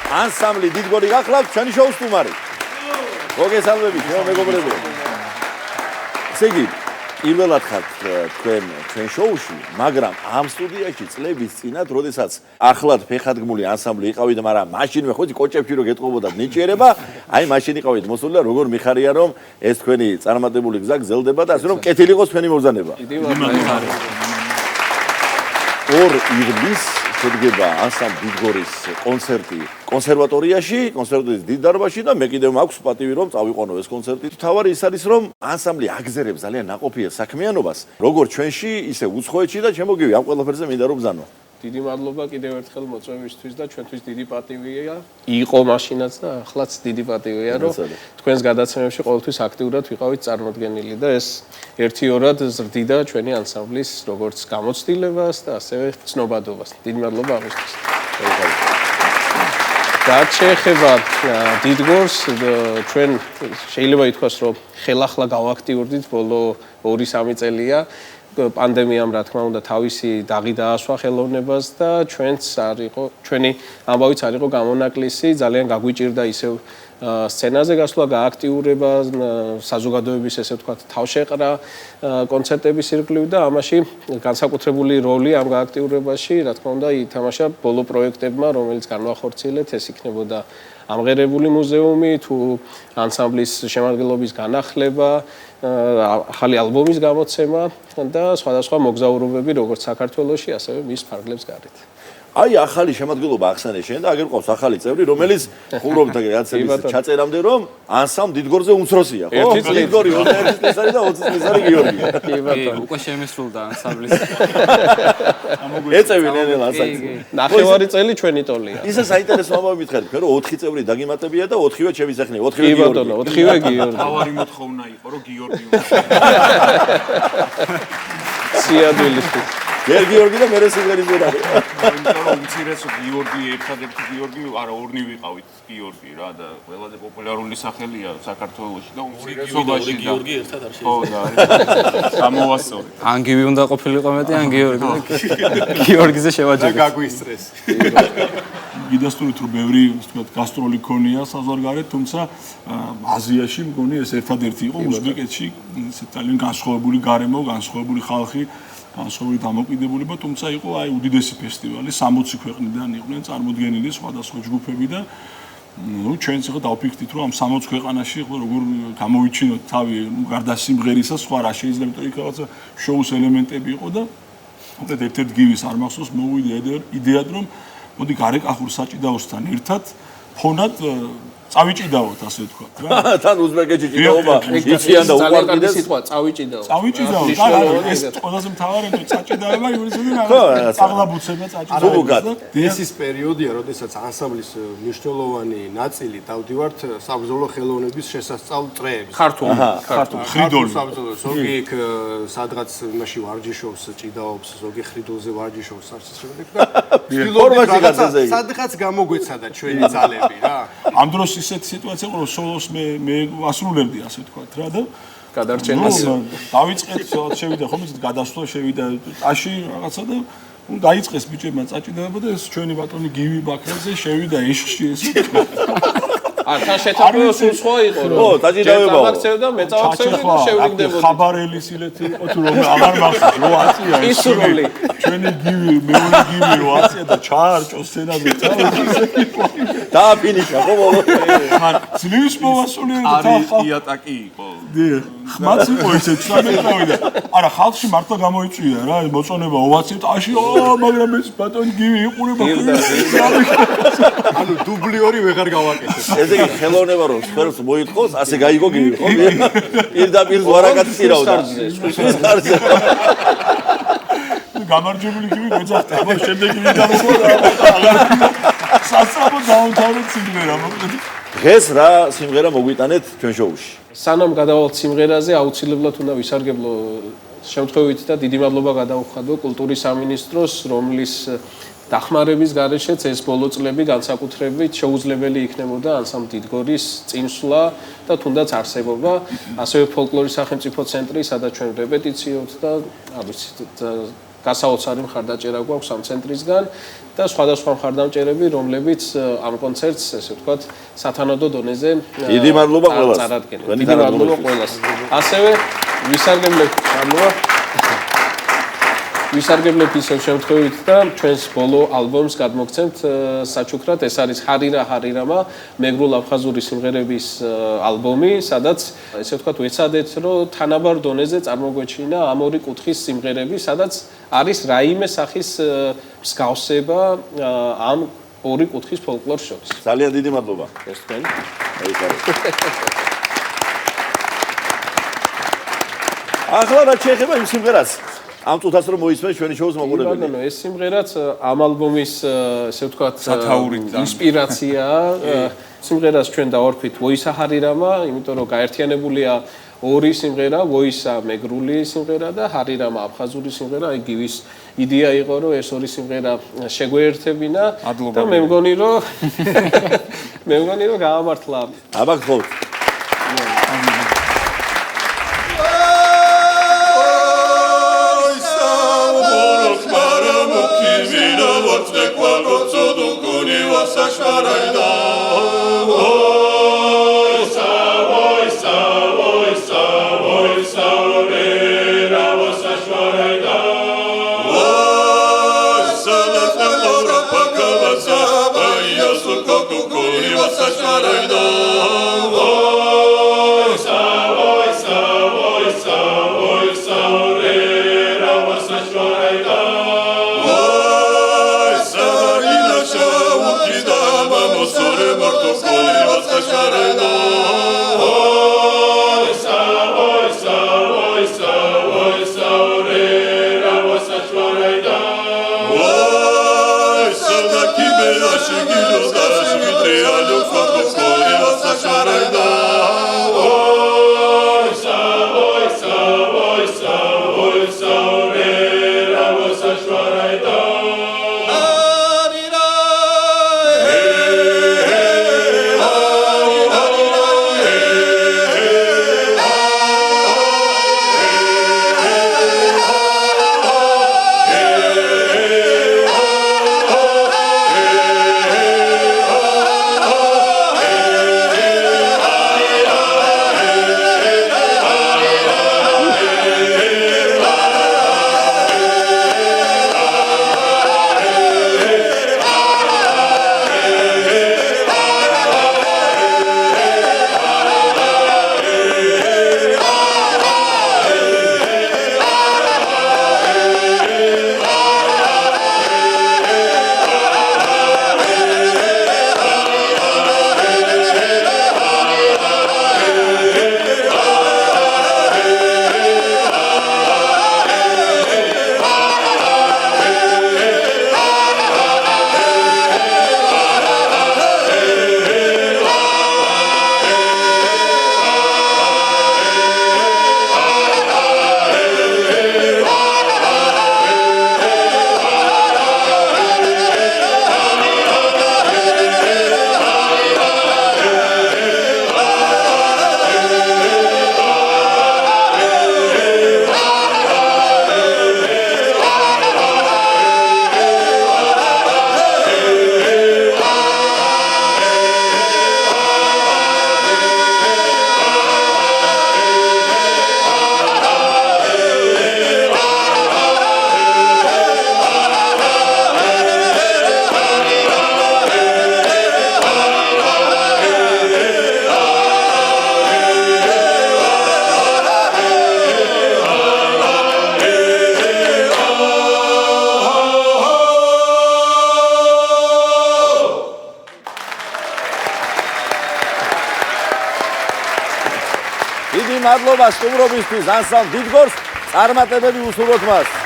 ანსამბლი დიდგორი გახლავთ ჩვენი შოუს სტუმარი. მოგესალმებით, მეგობრებო. ესე იგი, პირველად ხართ თქვენ შოუში, მაგრამ ამ სტუდიაში წლების წინათ, როდესაც ახლად ფეხადგმული ანსამბლი იყავით, მაგრამ მაშინვე ხო კოჭებში რო გეტყობოდათ ნიჭიერება, აი მაშინ იყავით მოსული და როგორ მიხარია რომ ეს თქვენი წარმატებული გზა გრძელდება და ასე რომ კეთილი იყოს თქვენი მოგზაურობა. 2 ივნის შედგება ანსამბლი დიდგორის კონცერტი კონსერვატორიაში, კონსერვატორიის დიდ დარბაზში და მე კიდევ მაქვს პატივი რომ წავიყვანო ეს კონცერტი. თავარი ის არის რომ ანსამბლი აგზერებს ძალიან ნაყოფიერ საქმიანობას, როგორც ჩვენში, ისე უცხოეთში და ჩემოგივი ამ ყველაფერზე მინდა რომ ბრძანო. დიდი მადლობა კიდევ ერთხელ მოწვევისთვის და ჩვენთვის დიდი პატივია. იყო მაშინაც და ახლაც დიდი პატივია რომ თქვენს გადაცემებში ყოველთვის აქტიურად ვიყავით წარმოდგენილი და ეს ერთიორად ზრდიდა ჩვენი ანსამბლის როგორც გამოცდილებას და ასევე ცნობადობას. დიდი მადლობა ამისთვის. რაც შეეხება დიდგორს, ჩვენ შეიძლება ითქვას რომ ხელახლა გავაქტიურდით ბოლო 2-3 წელია. პანდემიამ რა თქმა უნდა თავისი დაღი დაასვა ხელოვნებას და ჩვენი ამბავიც არ იყო გამონაკლისი, ძალიან გაგვიჭირდა ისევ სცენაზე გასვლა, გააქტიურება, საზოგადოების ესე ვთქვათ თავშეყრა კონცერტების ირგვლივ და ამაში განსაკუთრებული როლი ამ გააქტიურებაში რა თქმა უნდა ითამაშა ბოლო პროექტებმა, რომელიც განვახორციელეთ, ეს იქნებოდა ამღერებული მუზეუმი, თუ ანსამბლის შემადგენლობის განახლება, ახალი ალბომის გამოცემა და სხვადასხვა მოგზაურობები როგორც საქართველოში, ასევე მის ფარგლებს გარეთ. აი ახალი შემადგენლობა ახსენე შენ და აგერ ყავს ახალი წევრი, რომელიც ხურობდა გადაცემის ჩაწერამდე რომ ანსამბლ დიდგორზე უმცროსია, ხო? დიდგორი 21 წლის არის და 20 წლის არის გიორგი. უკვე შემესრულდა ანსამბლის. ეწევი ნენელა ასაკი. ნახევარი წელი ჩვენი ტოლია. ისე საინტერესო ამბავი მითხარით, რომ 4 წევრი დაგიმატებია და 4-ვე შემისახნია, 4-ვე გიორგი. კი ბატონო, 4-ვე გიორგი. თავარი მოთხოვნა იყო, რომ გიორგი სიადვილისთვის. გიორგი და მერე სიმღერის ვერ არის. იმიტომ რომ უმცირესო გიორგი, ერთადერთი გიორგი, არა ორნი ვიყავით გიორგი რა და ყველაზე პოპულარული სახელია საქართველოში და უმცირესობაში გიორგი ერთად არ ხო და სამოვასწორი. ან გივი უნდა ყოფილიყო მეტი, ან გიორგი. გიორგიზე შევაჯერეთ. გაგვისტრეს. გიდასტურით რომ ბევრი ვთქვათ გასტროლი ქონია საზღვარგარეთ, თუმცა აზიაში მგონი ეს ერთადერთი იყო უზბეკეთში, ძალიან განსხვავებული გარემო, განსხვავებული ხალხი, განსხვავებული დამოკიდებულება, თუმცა იყო აი უდიდესი ფესტივალი, 60 ქვეყნიდან იყვნენ წარმოდგენილი სხვადასხვა ჯგუფები და ნუ ჩვენც ახლა დავფიქრდით რომ ამ 60 ქვეყანაში ხო როგორ გამოვიჩინოთ თავი, გარდა სიმღერისა, სხვა რა შეიძლება, იმიტომ იქ რაღაცა შოუს ელემენტები იყო და უკეთ ერთ-ერთ გივის არ მახსოვს, მოვიდა იდეად რომ მოდი გარეკახურ საჭიდაოსთან ერთად ფონად წავიჭიდაოთ, ასე ვთქვათ რა. თან უზბეკეთში ჭიდაობა იციან და უყვარდიდეს. სიტყვა წავიჭიდაო. წავიჭიდაო. არა, ეს ყველაზე მთავარი რომ წაჭიდაება იურისული რა. წაღლაბუცება წაჭიდაება. ეს ის პერიოდია, როდესაც ანსამბლის მნიშვნელოვანი ნაწილი დავდივართ საბრძოლო ხელოვნების შესასწავლ წრეებში. ქართული. ხრიდოლი. ზოგი იქ სადღაც იმაში ვარჯიშობს, ჭიდაობს, ზოგი ხრიდოლზე ვარჯიშობს, ასე შემდეგ და სადღაც გამოგვეცადა ჩვენი ძალები რა. ამ დროს ისეთი სიტუაცია იყო რომ სოლოს მე ასრულებდი ასე ვთქვათ რა და გადარჩენას დავიწყეთ შევიდა ხომ იცით გადასვლა შევიდა ტაში რაღაცა და დაიწყეს ბიჭებმა წაჭიდაება და ეს ჩვენი ბატონი გივი ბაქრაძე შევიდა ეშში ესე თან შეთანხმება სულ სხვა იყო რომ ხო, წაჭიდაებაო. და მე წავახსენე და შევრიგდებოდი. ხაბარელი სილეთი იყო თუ რომ აღარ მახსოვს რო აწია ეს ისრული. ჩვენი გივი მეორე გივი რო აწია და ჩაარჭო სცენაზე დააფინიშა ხო ბოლო. ხან ძლივს მოვასულიერდა არის იატაკი იყო. ხმაც იყო ესე სამეთრავი და არა ხალხში მართლა გამოიწვია რა მოწონება ოვაციო ტაში მაგრამ ეს ბატონი გივი იყურება ანუ დუბლიორი ვეღარ გავაკეთე. ესე იგი ხელოვნება რომ სფეროს მოითხოვს, ასე გაიგო გივი ხო? პირდაპირ ვარაკაც წირავდა. სხვის ხარზე. გამარჯვებული გივი მოძახდა, მაგრამ შემდეგი ვიდამოყვა. სასწრაფო დაუნთავრეთ სიმღერა მოკლედ. დღეს რა სიმღერა მოგვიტანეთ ჩვენ შოუში? სანამ გადავალთ სიმღერაზე, აუცილებლად უნდა ვისარგებლო შემთხვევით და დიდი მადლობა გადავხადო კულტურის სამინისტროს, რომლის დახმარების გარეშეც ეს ბოლო წლები განსაკუთრებით შეუძლებელი იქნებოდა ანსამბლ დიდგორის წინსვლა და თუნდაც არსებობა, ასევე ფოლკლორის სახელმწიფო ცენტრი, სადაც ჩვენ რეპეტიციოთ და გასაოცარი მხარდაჭერა გვაქვს ამ ცენტრისგან და სხვადასხვა მხარდამჭერები, რომლებიც ამ კონცერტს, ესე ვთქვათ, სათანადო დონეზე დიდი მადლობა ყველას. წარადგენენ. დიდი მადლობა ყველას. ასევე ვისარგებლებ ისევ შემთხვევით და ჩვენს ბოლო ალბომს გადმოგცემთ საჩუქრად. ეს არის ჰარირა ჰარირამა, მეგრულ აფხაზური სიმღერების ალბომი, სადაც ესე ვთქვათ, ვეცადეთ, რომ თანაბარ დონეზე წარმოგვეჩინა ამ ორი კუთხის სიმღერები, სადაც არის რაიმე სახის მსგავსება ამ ორი კუთხის ფოლკლორს შორის. ძალიან დიდი მადლობა. ეს თქვენ. ახლა რა შეეხება იმ სიმღერას? ამ წუთას რომ მოისმენთ ჩვენი შოუს მაყურებელი. ბატონო, ეს სიმღერაც ამ ალბომის ესე ვთქვათ ინსპირაციაა. სიმღერას ჩვენ დავარქვით ვოისა ჰარირამა, იმიტომ რომ გაერთიანებულია ორი სიმღერა, ვოისა მეგრული სიმღერა და ჰარირამა აფხაზური სიმღერა. იგივე იდეა იყო, რომ ეს ორი სიმღერა შეგვეერთებინა და მე მგონი, რომ გაამართლა. აბა გთხოვთ. მადლობა სტუმრობისთვის, ანსამბლ დიდგორს წარმატებები უსურვოთ მას.